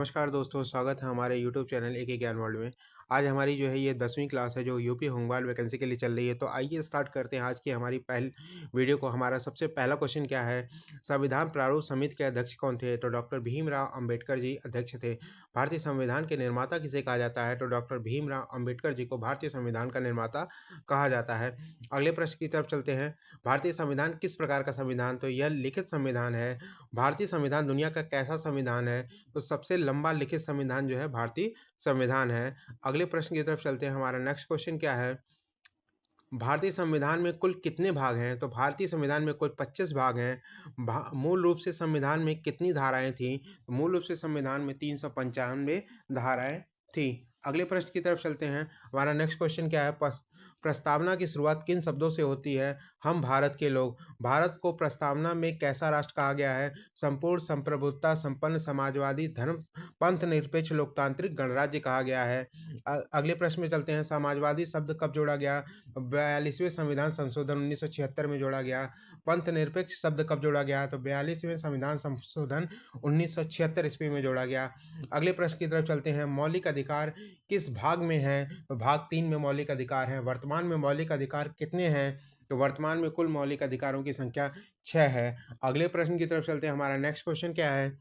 नमस्कार दोस्तों, स्वागत है हमारे यूट्यूब चैनल एक ज्ञान वर्ल्ड में। आज हमारी जो है ये 10वीं क्लास है जो यूपी होमगार्ड वैकेंसी के लिए चल रही है। तो आइए स्टार्ट करते हैं आज की हमारी पहल वीडियो को। हमारा सबसे पहला क्वेश्चन क्या है? संविधान प्रारूप समिति के अध्यक्ष कौन थे? तो डॉक्टर भीमराव अंबेडकर जी अध्यक्ष थे। भारतीय संविधान के निर्माता किसे कहा जाता है? तो डॉक्टर भीमराव अंबेडकर जी को भारतीय संविधान का निर्माता कहा जाता है। अगले प्रश्न की तरफ चलते हैं। भारतीय संविधान किस प्रकार का संविधान? तो यह लिखित संविधान है। भारतीय संविधान दुनिया का कैसा संविधान है? तो सबसे लंबा लिखित संविधान जो है भारतीय संविधान है। अगले प्रश्न की तरफ चलते हैं। हमारा नेक्स्ट क्वेश्चन क्या है? भारतीय संविधान में कुल कितने भाग हैं? तो भारतीय संविधान में कुल 25 भाग हैं। मूल रूप से संविधान में कितनी धाराएं थीं? तो मूल रूप से संविधान में 395 धाराएं थीं। अगले प्रश्न की तरफ चलते हैं। हमारा नेक्स्ट क्वेश्चन क्या है? प्रस्तावना की शुरुआत किन शब्दों से होती है? हम भारत के लोग। भारत को प्रस्तावना में कैसा राष्ट्र कहा गया है? संपूर्ण संप्रभुता संपन्न समाजवादी धर्म पंथ निरपेक्ष लोकतांत्रिक गणराज्य कहा गया है। अगले प्रश्न में चलते हैं। समाजवादी शब्द कब जोड़ा गया? 42वें संविधान संशोधन 1976 में जोड़ा गया। पंथ निरपेक्ष शब्द कब जोड़ा गया? तो 42वें संविधान संशोधन 1976 ईस्वी में जोड़ा गया। अगले प्रश्न की तरफ चलते हैं। मौलिक अधिकार किस भाग में है? तो भाग 3 में मौलिक अधिकार हैं। वर्तमान में मौलिक अधिकार कितने हैं? तो वर्तमान में कुल मौलिक अधिकारों की संख्या 6 है। अगले प्रश्न की तरफ चलते हैं। हमारा नेक्स्ट क्वेश्चन क्या है?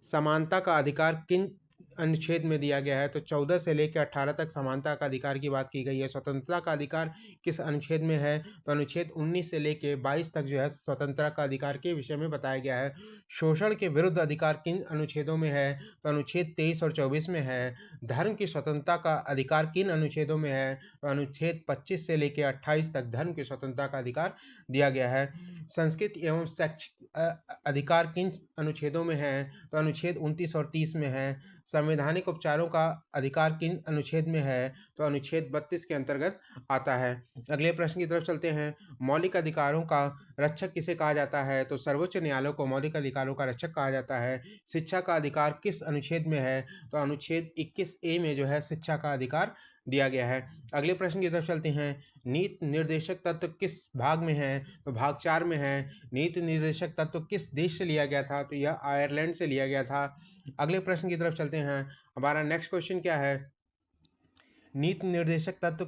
समानता का अधिकार किन अनुच्छेद में दिया गया है? तो 14 से लेकर 18 तक समानता का अधिकार की बात की गई है। स्वतंत्रता का अधिकार किस अनुच्छेद में है? तो अनुच्छेद 19 से लेकर 22 तक जो है स्वतंत्रता का अधिकार के विषय में बताया गया है। शोषण के विरुद्ध अधिकार किन अनुच्छेदों में है? तो अनुच्छेद 23 और 24 में है। धर्म की स्वतंत्रता का अधिकार किन अनुच्छेदों में है? तो अनुच्छेद 25 से लेकर 28 तक धर्म की स्वतंत्रता का अधिकार दिया गया है। संस्कृत एवं शैक्षिक अधिकार किन अनुच्छेदों में है? तो अनुच्छेद 29 और 30 में है। संवैधानिक उपचारों का अधिकार किन अनुच्छेद में है? तो अनुच्छेद 32 के अंतर्गत आता है। अगले प्रश्न की तरफ चलते हैं। मौलिक अधिकारों का रक्षक किसे कहा जाता है? तो सर्वोच्च न्यायालय को मौलिक अधिकारों का रक्षक कहा जाता है। शिक्षा का अधिकार किस अनुच्छेद में है? तो अनुच्छेद 21A में जो है शिक्षा का अधिकार दिया गया है। अगले प्रश्न की तरफ चलते हैं। नीति निर्देशक तत्व किस भाग में है? तो भाग 4 में है। नीति निर्देशक तत्व किस देश से लिया गया था? तो यह आयरलैंड से लिया गया था। अगले प्रश्न की तरफ चलते हैं। हमारा नेक्स्ट क्वेश्चन क्या है? नीति निर्देशक तत्व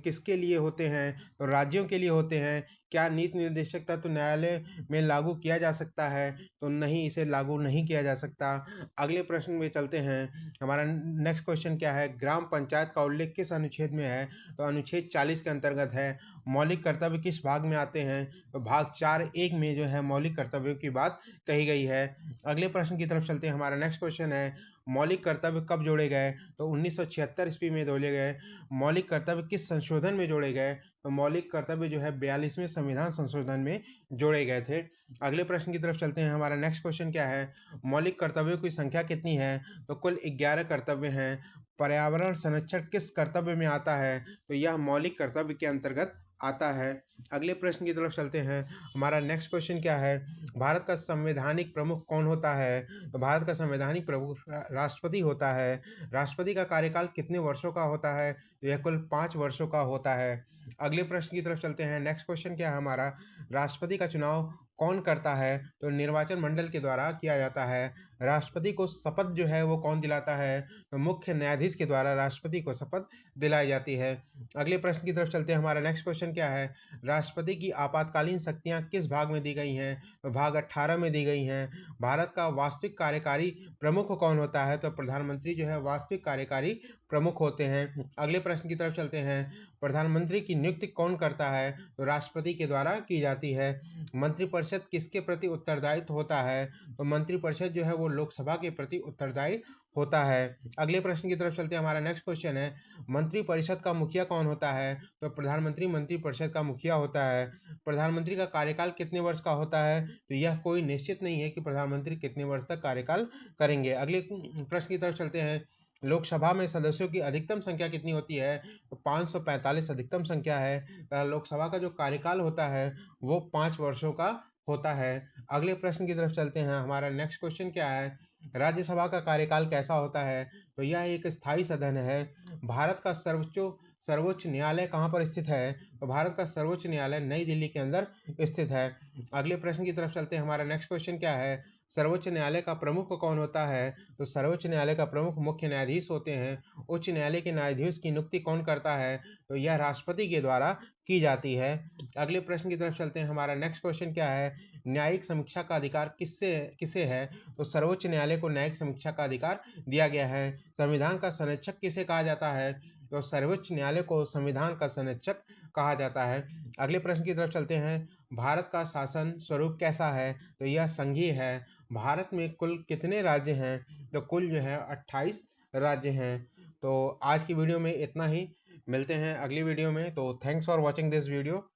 किसके लिए होते हैं? तो राज्यों के लिए होते हैं। क्या नीति निर्देशक तत्व न्यायालय में लागू किया जा सकता है? तो नहीं, इसे लागू नहीं किया जा सकता। अगले प्रश्न में चलते हैं। हमारा नेक्स्ट क्वेश्चन क्या है? ग्राम पंचायत का उल्लेख किस अनुच्छेद में है? तो अनुच्छेद 40 के अंतर्गत है। मौलिक कर्तव्य किस भाग में आते हैं? तो भाग 4(1) में जो है मौलिक कर्तव्यों की बात कही गई है। अगले प्रश्न की तरफ चलते हैं। हमारा नेक्स्ट क्वेश्चन है। मौलिक कर्तव्य कब जोड़े गए? तो 1976 ईस्वी में जोड़े गए। मौलिक कर्तव्य किस संशोधन में जोड़े गए? तो मौलिक कर्तव्य जो है 42वें संविधान संशोधन में जोड़े गए थे। अगले प्रश्न की तरफ चलते हैं। हमारा नेक्स्ट क्वेश्चन क्या है? मौलिक कर्तव्यों की संख्या कितनी है? तो कुल 11 कर्तव्य हैं। पर्यावरण संरक्षण किस कर्तव्य में आता है? तो यह मौलिक कर्तव्य के अंतर्गत आता है। अगले प्रश्न की तरफ चलते हैं। हमारा नेक्स्ट क्वेश्चन क्या है? भारत का संवैधानिक प्रमुख कौन होता है? तो भारत का संवैधानिक प्रमुख राष्ट्रपति होता है। राष्ट्रपति का कार्यकाल कितने वर्षों का होता है? तो यह कुल 5 वर्षों का होता है। अगले प्रश्न की तरफ चलते हैं। नेक्स्ट क्वेश्चन क्या है हमारा? राष्ट्रपति का चुनाव कौन करता है? तो निर्वाचन मंडल के द्वारा किया जाता है। राष्ट्रपति को शपथ जो है वो कौन दिलाता है? तो मुख्य न्यायाधीश के द्वारा राष्ट्रपति को शपथ दिलाई जाती है। अगले प्रश्न की तरफ चलते हैं। हमारा नेक्स्ट क्वेश्चन क्या है? राष्ट्रपति की आपातकालीन शक्तियां किस भाग में दी गई हैं? तो भाग 18 में दी गई हैं। भारत का वास्तविक कार्यकारी प्रमुख कौन होता है? तो प्रधानमंत्री जो है वास्तविक कार्यकारी प्रमुख होते हैं। अगले प्रश्न की तरफ चलते हैं। प्रधानमंत्री की नियुक्ति कौन करता है? तो राष्ट्रपति के द्वारा की जाती है। मंत्रिपरिषद किसके प्रति उत्तरदायित्व होता है? तो मंत्रिपरिषद जो है वो लोकसभा के प्रति उत्तरदायी होता है। अगले प्रश्न की तरफ चलते हैं। हमारा नेक्स्ट क्वेश्चन है। मंत्रिपरिषद का मुखिया कौन होता है? तो प्रधानमंत्री मंत्रिपरिषद का मुखिया होता है। प्रधानमंत्री का कार्यकाल कितने वर्ष का होता है? तो यह कोई निश्चित नहीं है कि प्रधानमंत्री कितने वर्ष तक कार्यकाल करेंगे। अगले प्रश्न की तरफ चलते हैं। लोकसभा में सदस्यों की अधिकतम संख्या कितनी होती है? तो 545 अधिकतम संख्या है। लोकसभा का जो कार्यकाल होता है वो 5 वर्षों का होता है। अगले प्रश्न की तरफ चलते हैं। हमारा नेक्स्ट क्वेश्चन क्या है? राज्यसभा का कार्यकाल कैसा होता है? तो यह एक स्थायी सदन है। भारत का सर्वोच्च न्यायालय कहाँ पर स्थित है? तो भारत का सर्वोच्च न्यायालय नई दिल्ली के अंदर स्थित है। अगले प्रश्न की तरफ चलते हैं। हमारा नेक्स्ट क्वेश्चन क्या है? सर्वोच्च न्यायालय का प्रमुख कौन होता है? तो सर्वोच्च न्यायालय का प्रमुख मुख्य न्यायाधीश होते हैं। उच्च न्यायालय के न्यायाधीश की नियुक्ति कौन करता है? तो यह राष्ट्रपति के द्वारा की जाती है। अगले प्रश्न की तरफ चलते हैं। हमारा नेक्स्ट क्वेश्चन क्या है? न्यायिक समीक्षा का अधिकार किससे किसे है? तो सर्वोच्च न्यायालय को न्यायिक समीक्षा का अधिकार दिया गया है। संविधान का संरक्षक किसे कहा जाता है? तो सर्वोच्च न्यायालय को संविधान का संरक्षक कहा जाता है। अगले प्रश्न की तरफ चलते हैं। भारत का शासन स्वरूप कैसा है? तो यह संघीय है। भारत में कुल कितने राज्य हैं? तो कुल जो है 28 राज्य हैं। तो आज की वीडियो में इतना ही। मिलते हैं अगली वीडियो में। तो thanks for watching this video.